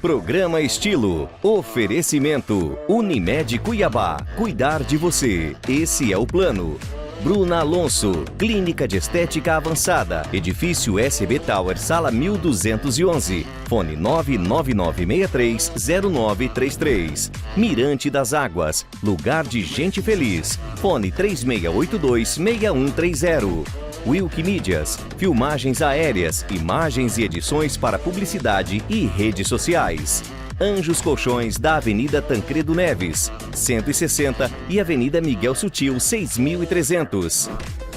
Programa Estilo. Oferecimento. Unimed Cuiabá. Cuidar de você. Esse é o plano. Bruna Alonso. Clínica de Estética Avançada. Edifício SB Tower, Sala 1211. Fone 999630933. Mirante das Águas. Lugar de gente feliz. Fone 36826130. Wilk Mídias, filmagens aéreas, imagens e edições para publicidade e redes sociais. Anjos Colchões da Avenida Tancredo Neves, 160 e Avenida Miguel Sutil, 6300.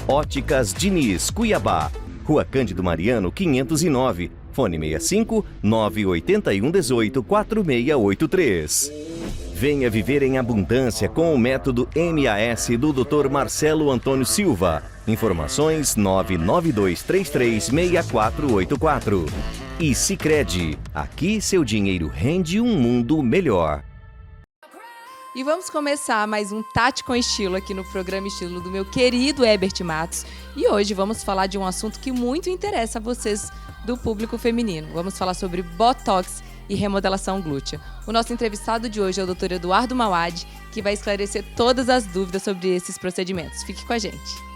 Óticas Diniz, Cuiabá, Rua Cândido Mariano, 509, fone 65 981 18 4683. Venha viver em abundância com o método MAS do Dr. Marcelo Antônio Silva. Informações 992336484. E Sicredi, aqui seu dinheiro rende um mundo melhor. E vamos começar mais um Tati com Estilo aqui no programa Estilo do meu querido Herbert Matos. E hoje vamos falar de um assunto que muito interessa a vocês do público feminino. Vamos falar sobre Botox e remodelação glútea. O nosso entrevistado de hoje é o Dr. Eduardo Mauad, que vai esclarecer todas as dúvidas sobre esses procedimentos. Fique com a gente.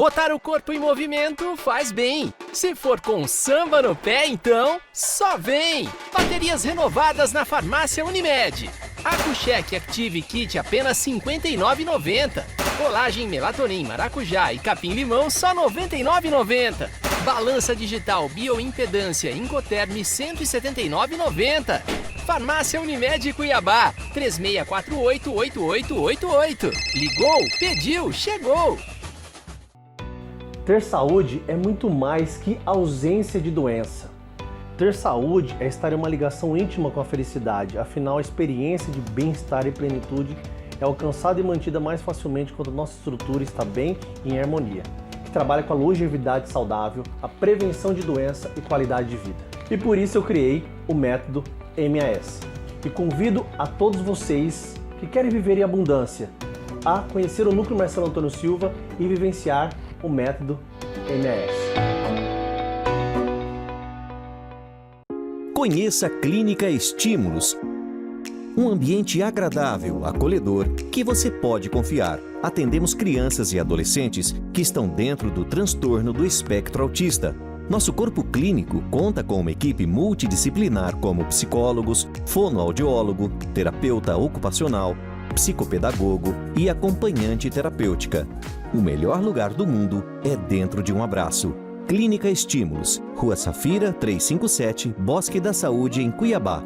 Botar o corpo em movimento faz bem. Se for com samba no pé, então, só vem! Baterias renovadas na farmácia Unimed. Acucheck Active Kit apenas R$ 59,90. Colagem Melatonin Maracujá e Capim Limão só R$ 99,90. Balança digital Bioimpedância Incoterm R$ 179,90. Farmácia Unimed Cuiabá, 3648-8888. Ligou, pediu, chegou! Ter saúde é muito mais que ausência de doença. Ter saúde é estar em uma ligação íntima com a felicidade, afinal a experiência de bem-estar e plenitude é alcançada e mantida mais facilmente quando nossa estrutura está bem e em harmonia, que trabalha com a longevidade saudável, a prevenção de doença e qualidade de vida. E por isso eu criei o método MAS. E convido a todos vocês que querem viver em abundância a conhecer o Núcleo Marcelo Antônio Silva e vivenciar o método MAS. Conheça a Clínica Estímulos. Um ambiente agradável, acolhedor, que você pode confiar. Atendemos crianças e adolescentes que estão dentro do transtorno do espectro autista. Nosso corpo clínico conta com uma equipe multidisciplinar como psicólogos, fonoaudiólogo, terapeuta ocupacional, psicopedagogo e acompanhante terapêutica. O melhor lugar do mundo é dentro de um abraço. Clínica Estímulos, Rua Safira, 357, Bosque da Saúde, em Cuiabá.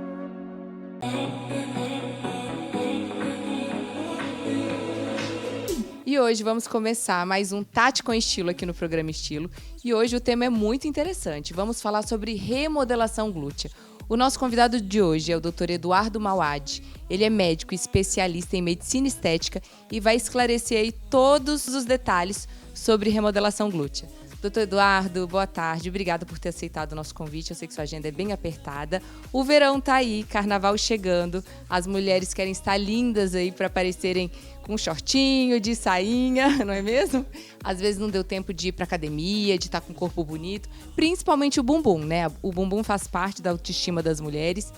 E hoje vamos começar mais um Tati com Estilo aqui no programa Estilo. E hoje o tema é muito interessante. Vamos falar sobre remodelação glútea. O nosso convidado de hoje é o Dr. Eduardo Mauad. Ele é médico especialista em medicina estética e vai esclarecer aí todos os detalhes sobre remodelação glútea. Dr. Eduardo, boa tarde. Obrigada por ter aceitado o nosso convite. Eu sei que sua agenda é bem apertada. O verão tá aí, carnaval chegando. As mulheres querem estar lindas aí para aparecerem com um shortinho, de sainha, não é mesmo? Às vezes não deu tempo de ir para academia, de estar com o corpo bonito. Principalmente o bumbum, né? O bumbum faz parte da autoestima das mulheres.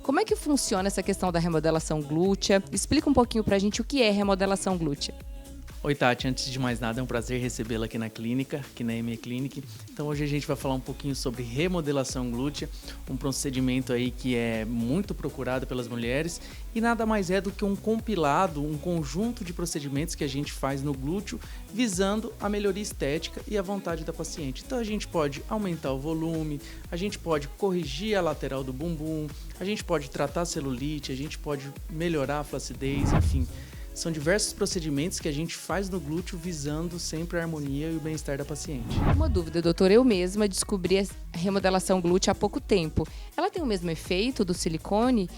Como é que funciona essa questão da remodelação glútea? Explica um pouquinho pra gente o que é remodelação glútea. Oi, Tati. Antes de mais nada, é um prazer recebê-la aqui na clínica, aqui na ME Clinic. Então, hoje a gente vai falar um pouquinho sobre remodelação glútea, um procedimento aí que é muito procurado pelas mulheres e nada mais é do que um compilado, um conjunto de procedimentos que a gente faz no glúteo visando a melhoria estética e a vontade da paciente. Então, a gente pode aumentar o volume, a gente pode corrigir a lateral do bumbum, a gente pode tratar a celulite, a gente pode melhorar a flacidez, enfim. São diversos procedimentos que a gente faz no glúteo visando sempre a harmonia e o bem-estar da paciente. Uma dúvida, doutor. Eu mesma descobri a remodelação glútea há pouco tempo. Ela tem o mesmo efeito do silicone?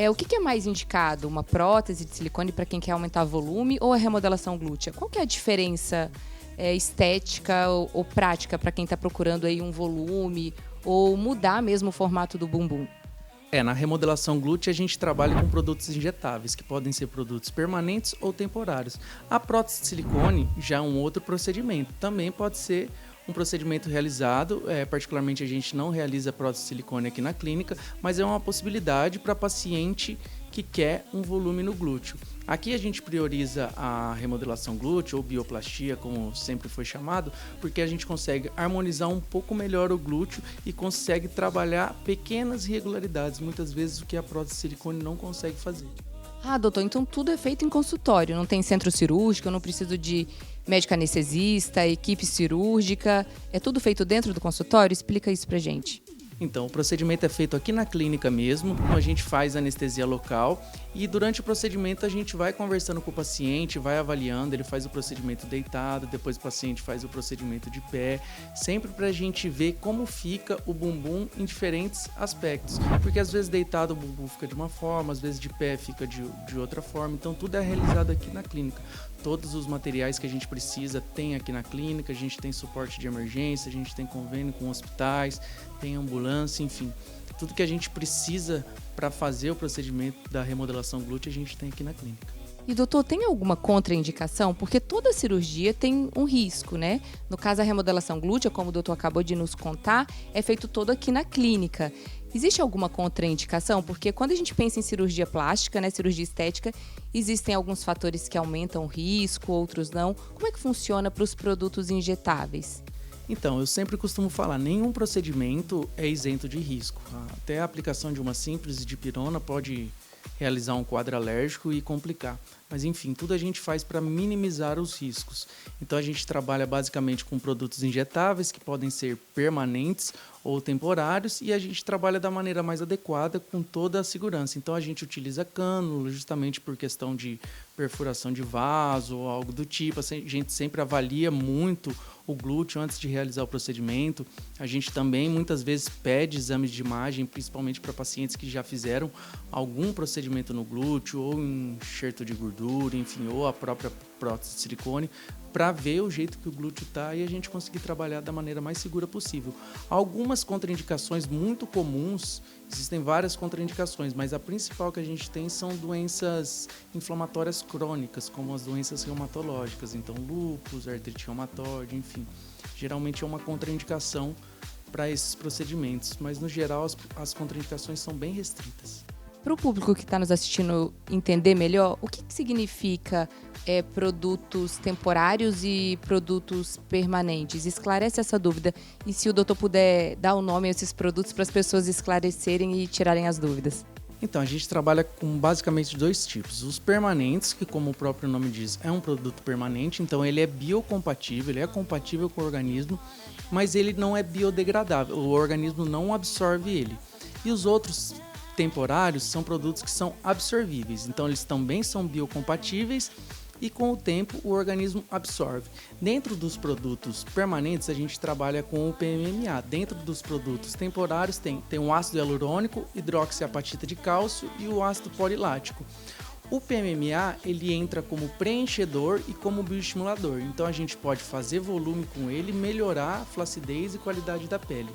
O que é mais indicado? Uma prótese de silicone para quem quer aumentar volume ou a remodelação glútea? Qual que é a diferença estética ou prática para quem está procurando aí um volume ou mudar mesmo o formato do bumbum? Na remodelação glútea a gente trabalha com produtos injetáveis, que podem ser produtos permanentes ou temporários. A prótese de silicone já é um outro procedimento, também pode ser um procedimento realizado, particularmente a gente não realiza prótese de silicone aqui na clínica, mas é uma possibilidade para paciente que quer um volume no glúteo. Aqui a gente prioriza a remodelação glútea ou bioplastia, como sempre foi chamado, porque a gente consegue harmonizar um pouco melhor o glúteo e consegue trabalhar pequenas irregularidades, muitas vezes o que a prótese de silicone não consegue fazer. Doutor, então tudo é feito em consultório, não tem centro cirúrgico, eu não preciso de médico anestesista, equipe cirúrgica, é tudo feito dentro do consultório? Explica isso pra gente. Então, o procedimento é feito aqui na clínica mesmo, a gente faz anestesia local e durante o procedimento a gente vai conversando com o paciente, vai avaliando, ele faz o procedimento deitado, depois o paciente faz o procedimento de pé, sempre pra gente ver como fica o bumbum em diferentes aspectos, porque às vezes deitado o bumbum fica de uma forma, às vezes de pé fica de outra forma, então tudo é realizado aqui na clínica. Todos os materiais que a gente precisa tem aqui na clínica, a gente tem suporte de emergência, a gente tem convênio com hospitais, tem ambulância, enfim. Tudo que a gente precisa para fazer o procedimento da remodelação glútea a gente tem aqui na clínica. E doutor, tem alguma contraindicação? Porque toda cirurgia tem um risco, né? No caso, a remodelação glútea, como o doutor acabou de nos contar, é feito todo aqui na clínica. Existe alguma contraindicação? Porque quando a gente pensa em cirurgia plástica, né, cirurgia estética, existem alguns fatores que aumentam o risco, outros não. Como é que funciona para os produtos injetáveis? Então, eu sempre costumo falar, nenhum procedimento é isento de risco. Até a aplicação de uma simples dipirona pode realizar um quadro alérgico e complicar. Mas enfim, tudo a gente faz para minimizar os riscos. Então a gente trabalha basicamente com produtos injetáveis que podem ser permanentes ou temporários e a gente trabalha da maneira mais adequada com toda a segurança. Então a gente utiliza cânula justamente por questão de perfuração de vaso ou algo do tipo. A gente sempre avalia muito o glúteo antes de realizar o procedimento. A gente também muitas vezes pede exames de imagem, principalmente para pacientes que já fizeram algum procedimento no glúteo ou enxerto de gordura, enfim, ou a própria prótese de silicone, para ver o jeito que o glúteo está e a gente conseguir trabalhar da maneira mais segura possível. Algumas contraindicações muito comuns, existem várias contraindicações, mas a principal que a gente tem são doenças inflamatórias crônicas, como as doenças reumatológicas, então lúpus, artrite reumatoide, enfim. Geralmente é uma contraindicação para esses procedimentos, mas no geral as contraindicações são bem restritas. Para o público que está nos assistindo entender melhor, o que significa produtos temporários e produtos permanentes? Esclarece essa dúvida. E se o doutor puder dar o nome a esses produtos para as pessoas esclarecerem e tirarem as dúvidas. Então, a gente trabalha com basicamente dois tipos. Os permanentes, que como o próprio nome diz, é um produto permanente, então ele é biocompatível, ele é compatível com o organismo, mas ele não é biodegradável, o organismo não absorve ele. E os outros temporários são produtos que são absorvíveis, então eles também são biocompatíveis e com o tempo o organismo absorve. Dentro dos produtos permanentes a gente trabalha com o PMMA, dentro dos produtos temporários tem o ácido hialurônico, hidroxiapatita de cálcio e o ácido polilático. O PMMA ele entra como preenchedor e como bioestimulador, então a gente pode fazer volume com ele, melhorar a flacidez e qualidade da pele.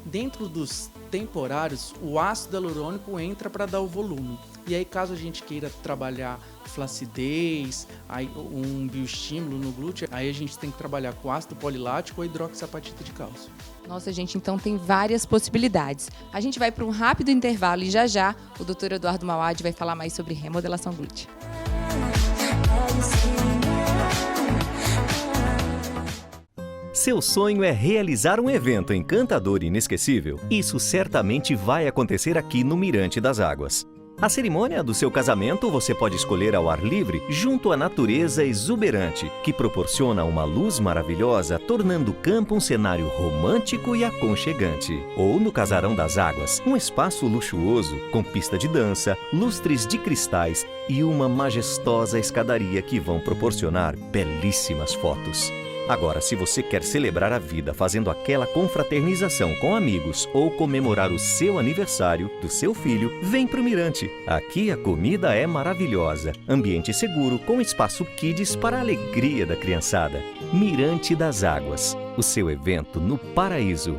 Dentro dos temporários, o ácido hialurônico entra para dar o volume. E aí, caso a gente queira trabalhar flacidez, um bioestímulo no glúteo, aí a gente tem que trabalhar com ácido polilático ou hidroxiapatita de cálcio. Nossa, gente, então tem várias possibilidades. A gente vai para um rápido intervalo e já o Dr. Eduardo Mauad vai falar mais sobre remodelação glútea. Seu sonho é realizar um evento encantador e inesquecível? Isso certamente vai acontecer aqui no Mirante das Águas. A cerimônia do seu casamento você pode escolher ao ar livre, junto à natureza exuberante, que proporciona uma luz maravilhosa, tornando o campo um cenário romântico e aconchegante. Ou no Casarão das Águas, um espaço luxuoso, com pista de dança, lustres de cristais e uma majestosa escadaria que vão proporcionar belíssimas fotos. Agora, se você quer celebrar a vida fazendo aquela confraternização com amigos ou comemorar o seu aniversário do seu filho, vem pro Mirante. Aqui a comida é maravilhosa, ambiente seguro com espaço kids para a alegria da criançada. Mirante das Águas, o seu evento no paraíso.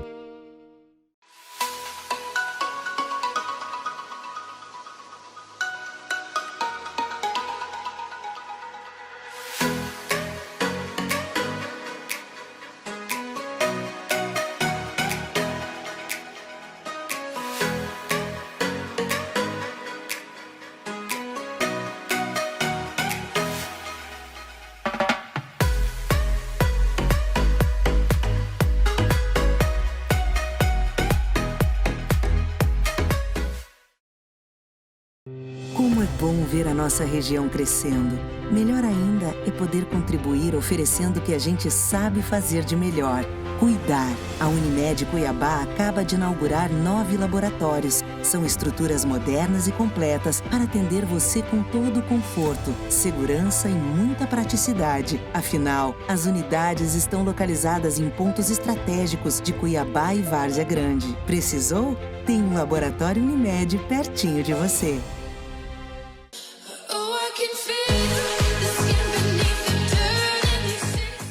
Como é bom ver a nossa região crescendo. Melhor ainda é poder contribuir oferecendo o que a gente sabe fazer de melhor. Cuidar. A Unimed Cuiabá acaba de inaugurar 9 laboratórios. São estruturas modernas e completas para atender você com todo o conforto, segurança e muita praticidade. Afinal, as unidades estão localizadas em pontos estratégicos de Cuiabá e Várzea Grande. Precisou? Tem um laboratório Unimed pertinho de você.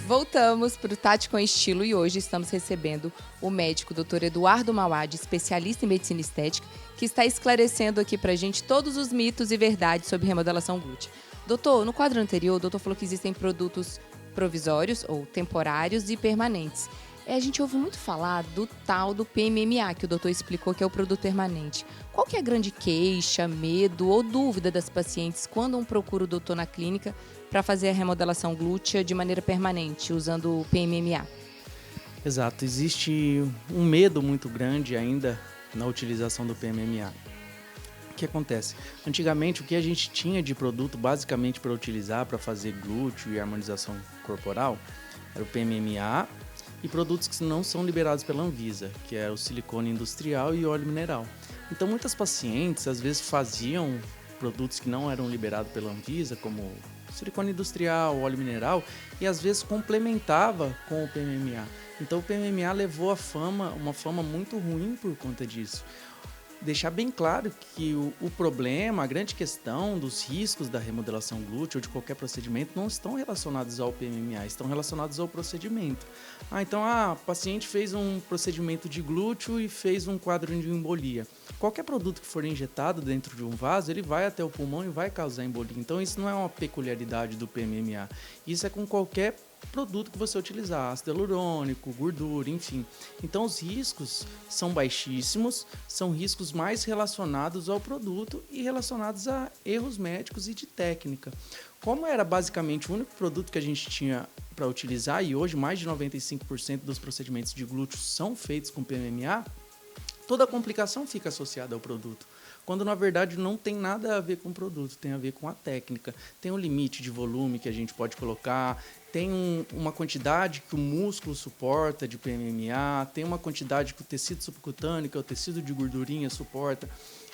Voltamos para o Tati com Estilo e hoje estamos recebendo o médico Dr. Eduardo Mauad, especialista em medicina estética, que está esclarecendo aqui para a gente todos os mitos e verdades sobre remodelação glútea. Doutor, no quadro anterior, o doutor falou que existem produtos provisórios ou temporários e permanentes. A gente ouve muito falar do tal do PMMA, que o doutor explicou que é o produto permanente. Qual que é a grande queixa, medo ou dúvida das pacientes quando procura o doutor na clínica para fazer a remodelação glútea de maneira permanente, usando o PMMA? Exato, existe um medo muito grande ainda na utilização do PMMA. O que acontece? Antigamente, o que a gente tinha de produto basicamente para utilizar para fazer glúteo e harmonização corporal era o PMMA e produtos que não são liberados pela Anvisa, que é o silicone industrial e óleo mineral. Então, muitas pacientes às vezes faziam produtos que não eram liberados pela Anvisa, como silicone industrial, óleo mineral, e às vezes complementava com o PMMA. Então o PMMA levou uma fama muito ruim por conta disso. Deixar bem claro que o problema, a grande questão dos riscos da remodelação glútea ou de qualquer procedimento não estão relacionados ao PMMA, estão relacionados ao procedimento. Então a paciente fez um procedimento de glúteo e fez um quadro de embolia. Qualquer produto que for injetado dentro de um vaso, ele vai até o pulmão e vai causar embolia. Então isso não é uma peculiaridade do PMMA. Isso é com qualquer produto que você utilizar, ácido hialurônico, gordura, enfim. Então os riscos são baixíssimos, são riscos mais relacionados ao produto e relacionados a erros médicos e de técnica. Como era basicamente o único produto que a gente tinha para utilizar e hoje mais de 95% dos procedimentos de glúteo são feitos com PMMA, toda a complicação fica associada ao produto, quando na verdade não tem nada a ver com o produto, tem a ver com a técnica. Tem um limite de volume que a gente pode colocar, tem uma quantidade que o músculo suporta de PMMA, tem uma quantidade que o tecido subcutâneo, que é o tecido de gordurinha, suporta.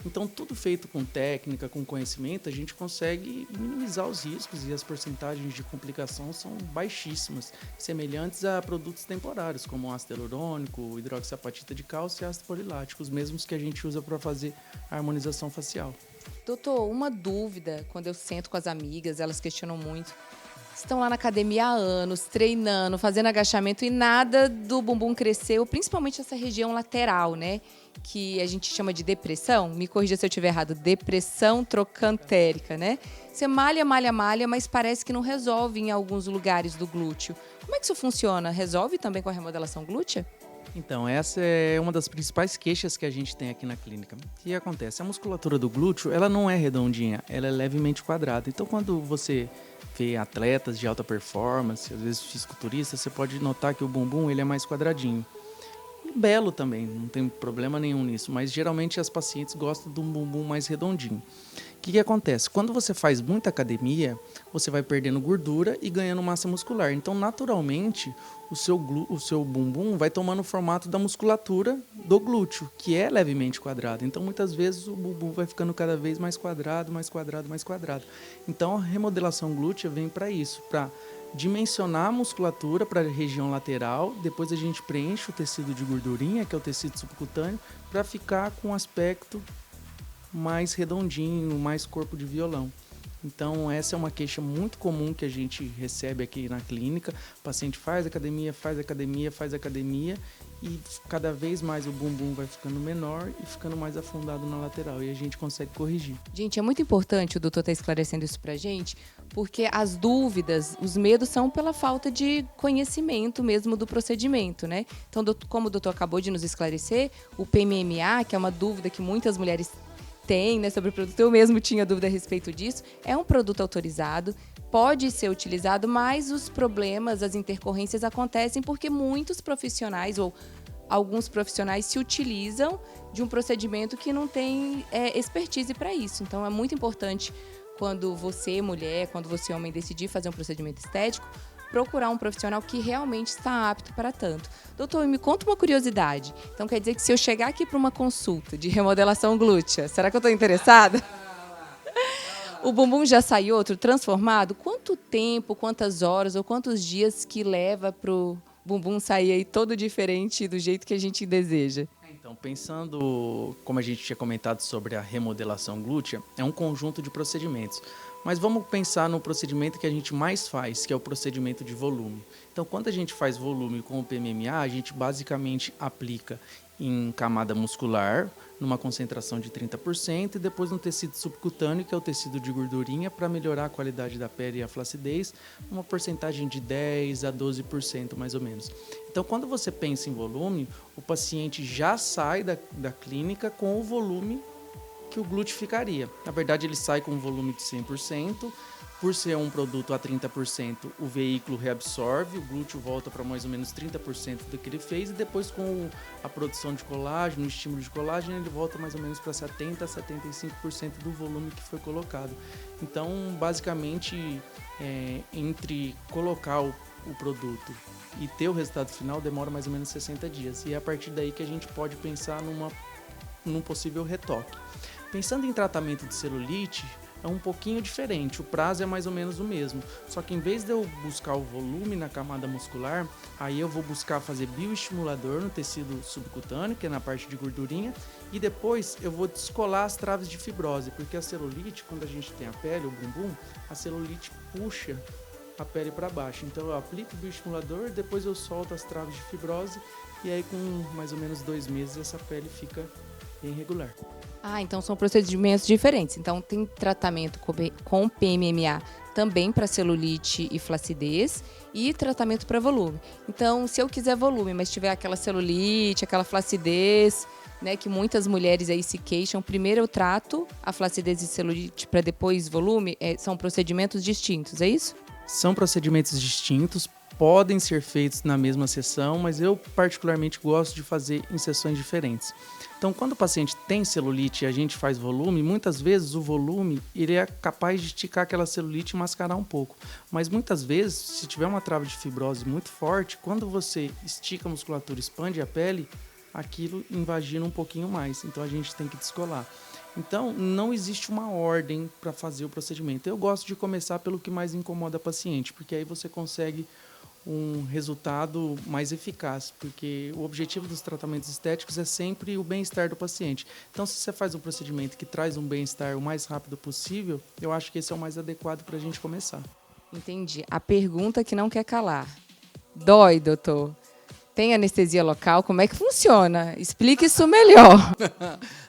Então, tudo feito com técnica, com conhecimento, a gente consegue minimizar os riscos e as porcentagens de complicação são baixíssimas, semelhantes a produtos temporários, como ácido hialurônico, hidroxiapatita de cálcio e ácido polilático, os mesmos que a gente usa para fazer a harmonização facial. Doutor, uma dúvida, quando eu sento com as amigas, elas questionam muito. Estão lá na academia há anos, treinando, fazendo agachamento e nada do bumbum cresceu, principalmente essa região lateral, né? Que a gente chama de depressão. Me corrija se eu estiver errado. Depressão trocantérica, né? Você malha, mas parece que não resolve em alguns lugares do glúteo. Como é que isso funciona? Resolve também com a remodelação glútea? Então, essa é uma das principais queixas que a gente tem aqui na clínica. O que acontece? A musculatura do glúteo, ela não é redondinha, ela é levemente quadrada. Então, quando você vê atletas de alta performance, às vezes fisiculturistas, você pode notar que o bumbum ele é mais quadradinho. E belo também, não tem problema nenhum nisso, mas geralmente as pacientes gostam de um bumbum mais redondinho. O que acontece? Quando você faz muita academia, você vai perdendo gordura e ganhando massa muscular. Então, naturalmente, o seu bumbum vai tomando o formato da musculatura do glúteo, que é levemente quadrado. Então, muitas vezes, o bumbum vai ficando cada vez mais quadrado, mais quadrado, mais quadrado. Então, a remodelação glútea vem para isso, para dimensionar a musculatura para a região lateral, depois a gente preenche o tecido de gordurinha, que é o tecido subcutâneo, para ficar com um aspecto mais redondinho, mais corpo de violão. Então essa é uma queixa muito comum que a gente recebe aqui na clínica. O paciente faz academia e cada vez mais o bumbum vai ficando menor e ficando mais afundado na lateral, e a gente consegue corrigir. Gente, é muito importante o doutor estar esclarecendo isso pra gente, porque as dúvidas, os medos são pela falta de conhecimento mesmo do procedimento, né? Então, como o doutor acabou de nos esclarecer, o PMMA, que é uma dúvida que muitas mulheres têm, né, sobre o produto, eu mesmo tinha dúvida a respeito disso, é um produto autorizado, pode ser utilizado, mas os problemas, as intercorrências acontecem porque muitos profissionais ou alguns profissionais se utilizam de um procedimento que não tem expertise para isso. Então, é muito importante quando você, mulher, quando você, homem, decidir fazer um procedimento estético, procurar um profissional que realmente está apto para tanto. Doutor, me conta uma curiosidade. Então, quer dizer que se eu chegar aqui para uma consulta de remodelação glútea, será que eu estou interessada? O bumbum já sai outro, transformado? Quanto tempo, quantas horas ou quantos dias que leva para o bumbum sair aí todo diferente do jeito que a gente deseja? Então, pensando, como a gente tinha comentado sobre a remodelação glútea, é um conjunto de procedimentos. Mas vamos pensar no procedimento que a gente mais faz, que é o procedimento de volume. Então, quando a gente faz volume com o PMMA, a gente basicamente aplica em camada muscular, numa concentração de 30%, e depois no tecido subcutâneo, que é o tecido de gordurinha, para melhorar a qualidade da pele e a flacidez, uma porcentagem de 10% a 12% mais ou menos. Então, quando você pensa em volume, o paciente já sai da clínica com o volume que o glúteo ficaria. Na verdade, ele sai com um volume de 100%. Por ser um produto a 30%, o veículo reabsorve, o glúteo volta para mais ou menos 30% do que ele fez, e depois com a produção de colágeno, o estímulo de colágeno, ele volta mais ou menos para 70% a 75% do volume que foi colocado. Então, basicamente, entre colocar o produto e ter o resultado final, demora mais ou menos 60 dias. E é a partir daí que a gente pode pensar num possível retoque. Pensando em tratamento de celulite, é um pouquinho diferente, o prazo é mais ou menos o mesmo, só que em vez de eu buscar o volume na camada muscular, aí eu vou buscar fazer bioestimulador no tecido subcutâneo, que é na parte de gordurinha, e depois eu vou descolar as traves de fibrose, porque a celulite, quando a gente tem a pele, o bumbum, a celulite puxa a pele para baixo, então eu aplico o bioestimulador, depois eu solto as traves de fibrose, e aí com mais ou menos 2 meses essa pele fica bem regular. Ah, então são procedimentos diferentes. Então, tem tratamento com PMMA também para celulite e flacidez e tratamento para volume. Então, se eu quiser volume, mas tiver aquela celulite, aquela flacidez, né, que muitas mulheres aí se queixam, primeiro eu trato a flacidez e celulite para depois volume, são procedimentos distintos, é isso? São procedimentos distintos, podem ser feitos na mesma sessão, mas eu particularmente gosto de fazer em sessões diferentes. Então, quando o paciente tem celulite e a gente faz volume, muitas vezes o volume ele é capaz de esticar aquela celulite e mascarar um pouco. Mas muitas vezes, se tiver uma trava de fibrose muito forte, quando você estica a musculatura, expande a pele, aquilo invagina um pouquinho mais. Então, a gente tem que descolar. Então, não existe uma ordem para fazer o procedimento. Eu gosto de começar pelo que mais incomoda a paciente, porque aí você consegue um resultado mais eficaz, porque o objetivo dos tratamentos estéticos é sempre o bem-estar do paciente. Então, se você faz um procedimento que traz um bem-estar o mais rápido possível, eu acho que esse é o mais adequado para a gente começar. Entendi. A pergunta que não quer calar. Dói, doutor? Tem anestesia local? Como é que funciona? Explique isso melhor.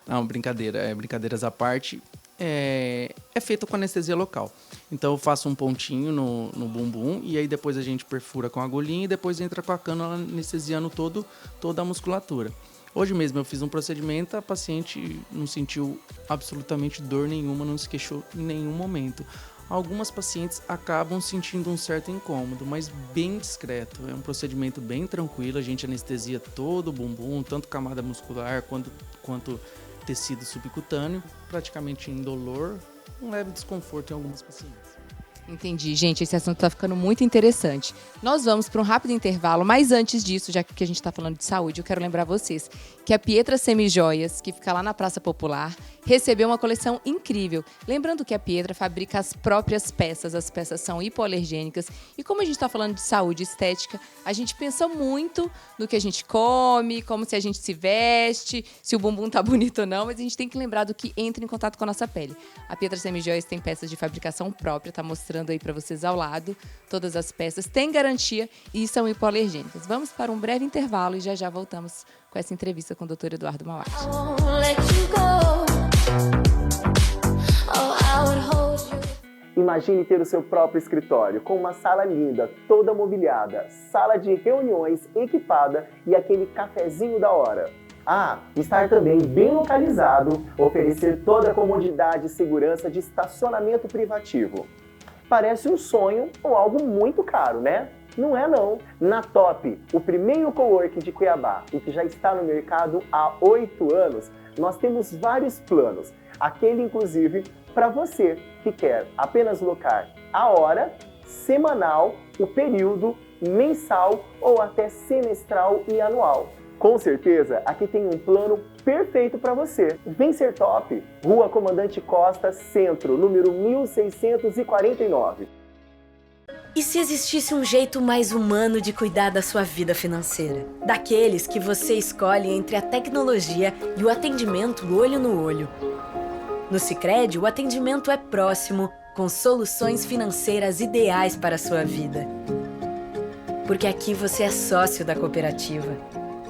Não, brincadeira. Brincadeiras à parte. É feito com anestesia local. Então eu faço um pontinho no bumbum e aí depois a gente perfura com a agulhinha e depois entra com a cânula anestesiando toda a musculatura. Hoje mesmo eu fiz um procedimento, a paciente não sentiu absolutamente dor nenhuma, não se queixou em nenhum momento. Algumas pacientes acabam sentindo um certo incômodo, mas bem discreto. É um procedimento bem tranquilo, a gente anestesia todo o bumbum, tanto camada muscular quanto tecido subcutâneo, praticamente indolor, um leve desconforto em algumas pacientes. Entendi. Gente, esse assunto está ficando muito interessante. Nós vamos para um rápido intervalo, mas antes disso, já que a gente está falando de saúde, eu quero lembrar vocês que a Pietra Semijoias, que fica lá na Praça Popular, recebeu uma coleção incrível. Lembrando que a Pietra fabrica as próprias peças, as peças são hipoalergênicas. E como a gente está falando de saúde e estética, a gente pensa muito no que a gente come, como se a gente se veste, se o bumbum tá bonito ou não, mas a gente tem que lembrar do que entra em contato com a nossa pele. A Pietra Semijoias tem peças de fabricação própria, tá mostrando aí para vocês ao lado todas as peças, tem garantia e são hipoalergênicas. Vamos para um breve intervalo e já voltamos com essa entrevista com o Dr. Eduardo Mauad. Imagine ter o seu próprio escritório, com uma sala linda, toda mobiliada, sala de reuniões equipada e aquele cafezinho da hora. Estar também bem localizado, oferecer toda a comodidade e segurança de estacionamento privativo. Parece um sonho ou algo muito caro, né? Não é não. Na Top, o primeiro coworking de Cuiabá e que já está no mercado há 8 anos, nós temos vários planos. Aquele, inclusive, para você que quer apenas locar a hora, semanal, o período, mensal ou até semestral e anual. Com certeza, aqui tem um plano perfeito para você. Vem ser Top, Rua Comandante Costa, Centro, número 1649. E se existisse um jeito mais humano de cuidar da sua vida financeira? Daqueles que você escolhe entre a tecnologia e o atendimento olho no olho. No Sicredi, o atendimento é próximo, com soluções financeiras ideais para a sua vida. Porque aqui você é sócio da cooperativa.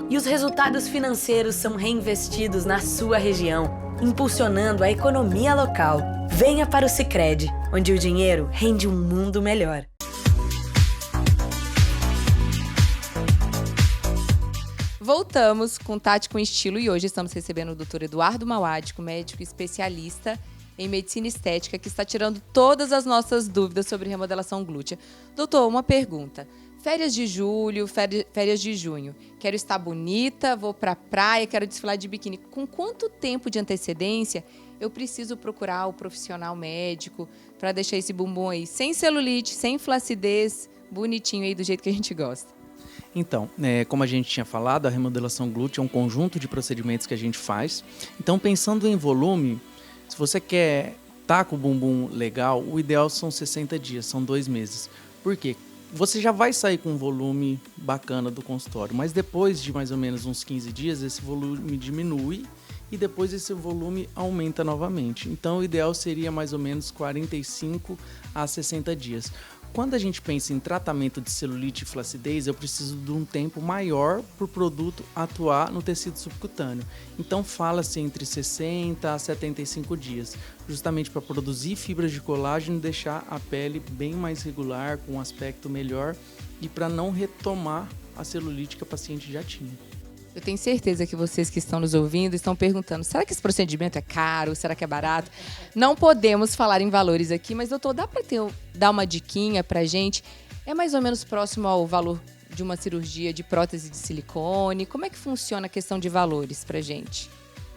E os resultados financeiros são reinvestidos na sua região, impulsionando a economia local. Venha para o Sicredi, onde o dinheiro rende um mundo melhor. Voltamos com Tati com Estilo e hoje estamos recebendo o Dr. Eduardo Mauad, médico especialista em medicina estética, que está tirando todas as nossas dúvidas sobre remodelação glútea. Doutor, uma pergunta. Férias de julho, férias de junho. Quero estar bonita, vou pra praia, quero desfilar de biquíni. Com quanto tempo de antecedência eu preciso procurar o profissional médico para deixar esse bumbum aí sem celulite, sem flacidez, bonitinho aí do jeito que a gente gosta? Então, como a gente tinha falado, a remodelação glútea é um conjunto de procedimentos que a gente faz. Então, pensando em volume, se você quer estar com o bumbum legal, o ideal são 60 dias, são 2 meses. Por quê? Você já vai sair com um volume bacana do consultório, mas depois de mais ou menos uns 15 dias, esse volume diminui e depois esse volume aumenta novamente. Então, o ideal seria mais ou menos 45 a 60 dias. Quando a gente pensa em tratamento de celulite e flacidez, eu preciso de um tempo maior para o produto atuar no tecido subcutâneo. Então fala-se entre 60 a 75 dias, justamente para produzir fibras de colágeno e deixar a pele bem mais regular, com um aspecto melhor e para não retomar a celulite que a paciente já tinha. Eu tenho certeza que vocês que estão nos ouvindo estão perguntando, será que esse procedimento é caro? Será que é barato? Não podemos falar em valores aqui, mas doutor, dá para dar uma diquinha pra gente? É mais ou menos próximo ao valor de uma cirurgia de prótese de silicone? Como é que funciona a questão de valores pra gente?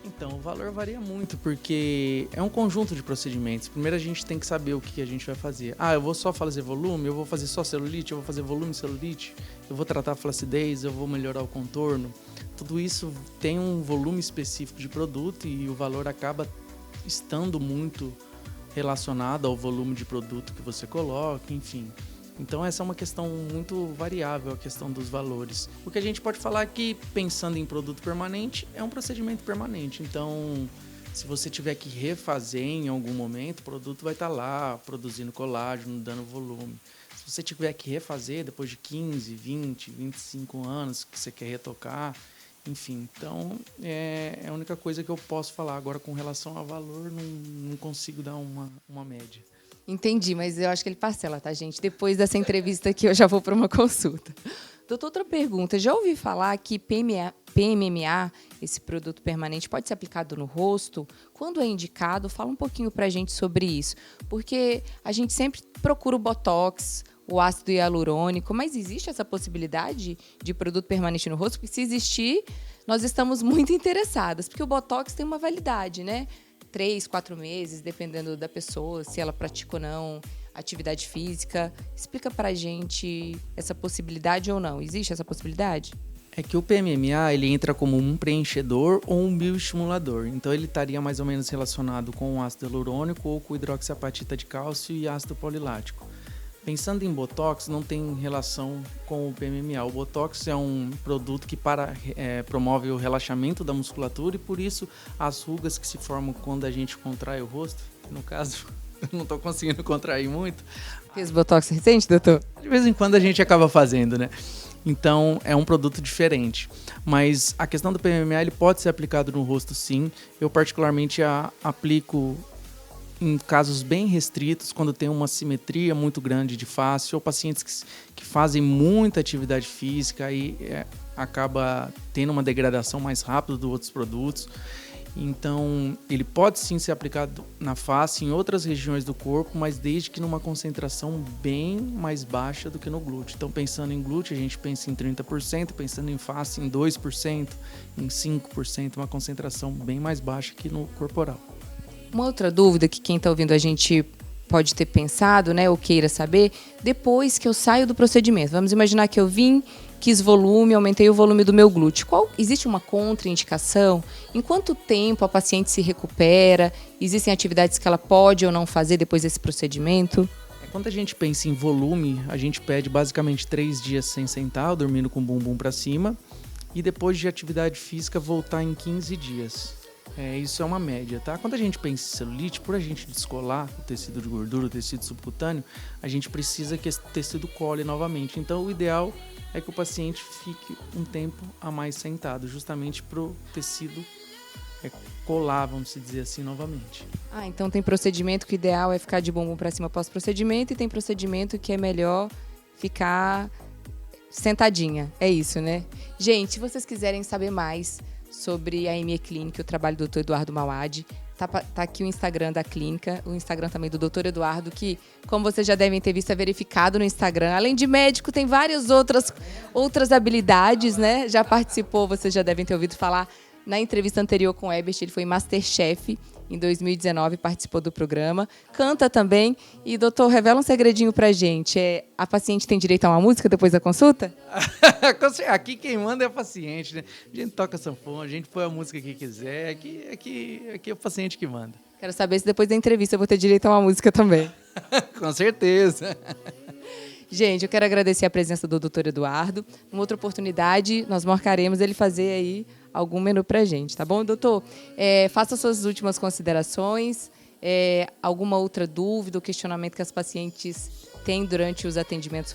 Então, o valor varia muito, porque é um conjunto de procedimentos. Primeiro a gente tem que saber o que a gente vai fazer. Eu vou só fazer volume, eu vou fazer só celulite, eu vou fazer volume e celulite, eu vou tratar a flacidez, eu vou melhorar o contorno. Tudo isso tem um volume específico de produto e o valor acaba estando muito relacionado ao volume de produto que você coloca, enfim. Então essa é uma questão muito variável, a questão dos valores. O que a gente pode falar é que, pensando em produto permanente, é um procedimento permanente. Então, se você tiver que refazer em algum momento, o produto vai estar lá, produzindo colágeno, dando volume. Se você tiver que refazer depois de 15, 20, 25 anos que você quer retocar, enfim. Então, é a única coisa que eu posso falar. Agora, com relação a valor, não consigo dar uma média. Entendi, mas eu acho que ele parcela, tá, gente? Depois dessa entrevista aqui, eu já vou para uma consulta. Doutor, outra pergunta. Já ouvi falar que PMMA, esse produto permanente, pode ser aplicado no rosto? Quando é indicado, fala um pouquinho pra gente sobre isso. Porque a gente sempre procura o Botox, o ácido hialurônico, mas existe essa possibilidade de produto permanente no rosto? Porque se existir, nós estamos muito interessadas. Porque o Botox tem uma validade, né? 3, 4 meses, dependendo da pessoa, se ela pratica ou não atividade física. Explica pra gente essa possibilidade ou não. Existe essa possibilidade? É que o PMMA, ele entra como um preenchedor ou um bioestimulador. Então, ele estaria mais ou menos relacionado com o ácido hialurônico ou com hidroxiapatita de cálcio e ácido polilático. Pensando em Botox, não tem relação com o PMMA. O Botox é um produto que promove o relaxamento da musculatura e, por isso, as rugas que se formam quando a gente contrai o rosto, no caso, eu não estou conseguindo contrair muito. Fez Botox recente, doutor? De vez em quando a gente acaba fazendo, né? Então, é um produto diferente. Mas a questão do PMMA, ele pode ser aplicado no rosto, sim. Eu, particularmente, aplico em casos bem restritos, quando tem uma simetria muito grande de face, ou pacientes que fazem muita atividade física e acaba tendo uma degradação mais rápida dos outros produtos. Então, ele pode sim ser aplicado na face, em outras regiões do corpo, mas desde que numa concentração bem mais baixa do que no glúteo. Então, pensando em glúteo, a gente pensa em 30%, pensando em face, em 2%, em 5%, uma concentração bem mais baixa que no corporal. Uma outra dúvida que quem está ouvindo a gente pode ter pensado, né, ou queira saber, depois que eu saio do procedimento, vamos imaginar que eu quis volume, aumentei o volume do meu glúteo. Existe uma contraindicação? Em quanto tempo a paciente se recupera? Existem atividades que ela pode ou não fazer depois desse procedimento? Quando a gente pensa em volume, a gente pede basicamente 3 dias sem sentar, dormindo com o bumbum para cima, e depois de atividade física voltar em 15 dias. Isso é uma média, tá? Quando a gente pensa em celulite, por a gente descolar o tecido de gordura, o tecido subcutâneo, a gente precisa que esse tecido cole novamente. Então, o ideal é que o paciente fique um tempo a mais sentado, justamente para o tecido colar, vamos dizer assim, novamente. Então tem procedimento que o ideal é ficar de bumbum para cima após procedimento, e tem procedimento que é melhor ficar sentadinha. É isso, né? Gente, se vocês quiserem saber mais sobre a ME Clínica, o trabalho do Dr. Eduardo Mauad, tá aqui o Instagram da clínica, o Instagram também do Dr. Eduardo, que, como vocês já devem ter visto, é verificado no Instagram. Além de médico, tem várias outras habilidades, né? Já participou, vocês já devem ter ouvido falar na entrevista anterior com o Ebert, ele foi Masterchef em 2019, participou do programa, canta também. E, doutor, revela um segredinho pra gente. A paciente tem direito a uma música depois da consulta? Aqui quem manda é a paciente, né? A gente toca sanfona, a gente põe a música que quiser, aqui é o paciente que manda. Quero saber se depois da entrevista eu vou ter direito a uma música também. Com certeza. Gente, eu quero agradecer a presença do Dr. Eduardo. Numa outra oportunidade, nós marcaremos ele fazer aí algum menu pra gente, tá bom, doutor? Faça suas últimas considerações, alguma outra dúvida ou questionamento que as pacientes têm durante os atendimentos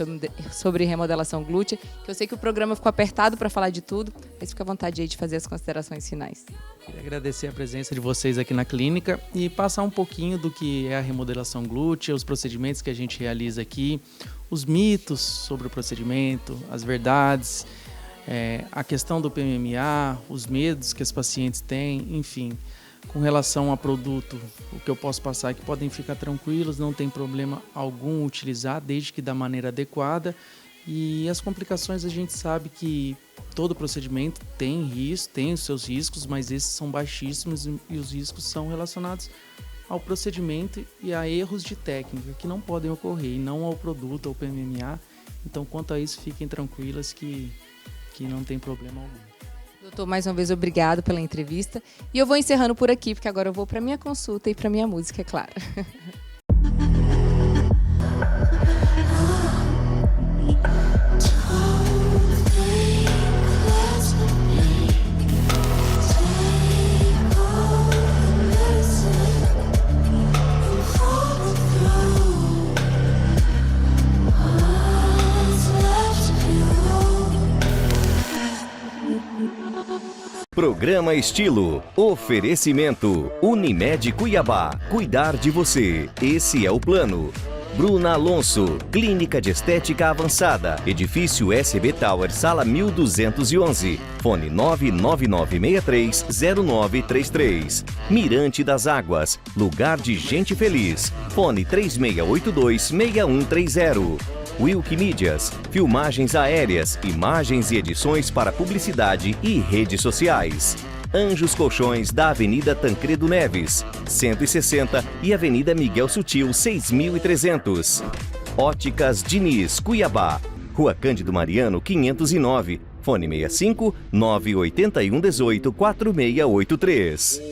sobre remodelação glútea, que eu sei que o programa ficou apertado para falar de tudo, mas fica à vontade aí de fazer as considerações finais. Queria agradecer a presença de vocês aqui na clínica e passar um pouquinho do que é a remodelação glútea, os procedimentos que a gente realiza aqui, os mitos sobre o procedimento, as verdades, a questão do PMMA, os medos que as pacientes têm, enfim. Com relação a produto, o que eu posso passar é que podem ficar tranquilos, não tem problema algum utilizar, desde que da maneira adequada. E as complicações, a gente sabe que todo procedimento tem risco, tem os seus riscos, mas esses são baixíssimos e os riscos são relacionados ao procedimento e a erros de técnica que não podem ocorrer, e não ao produto, ao PMMA. Então, quanto a isso, fiquem tranquilas que não tem problema algum. Doutor, mais uma vez, obrigado pela entrevista. E eu vou encerrando por aqui, porque agora eu vou para minha consulta e para minha música, é claro. Programa Estilo. Oferecimento. Unimed Cuiabá. Cuidar de você. Esse é o plano. Bruna Alonso. Clínica de Estética Avançada. Edifício SB Tower, Sala 1211. Fone 999630933. Mirante das Águas. Lugar de gente feliz. Fone 36826130. Wilk Mídias, filmagens aéreas, imagens e edições para publicidade e redes sociais. Anjos Colchões, da Avenida Tancredo Neves, 160 e Avenida Miguel Sutil, 6300. Óticas Diniz, Cuiabá, Rua Cândido Mariano, 509. Fone 65 981 18 4683.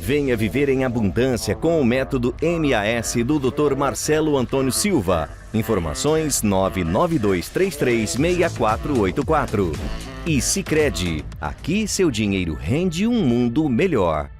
Venha viver em abundância com o método MAS do Dr. Marcelo Antônio Silva. Informações 992336484. E Sicredi, aqui seu dinheiro rende um mundo melhor.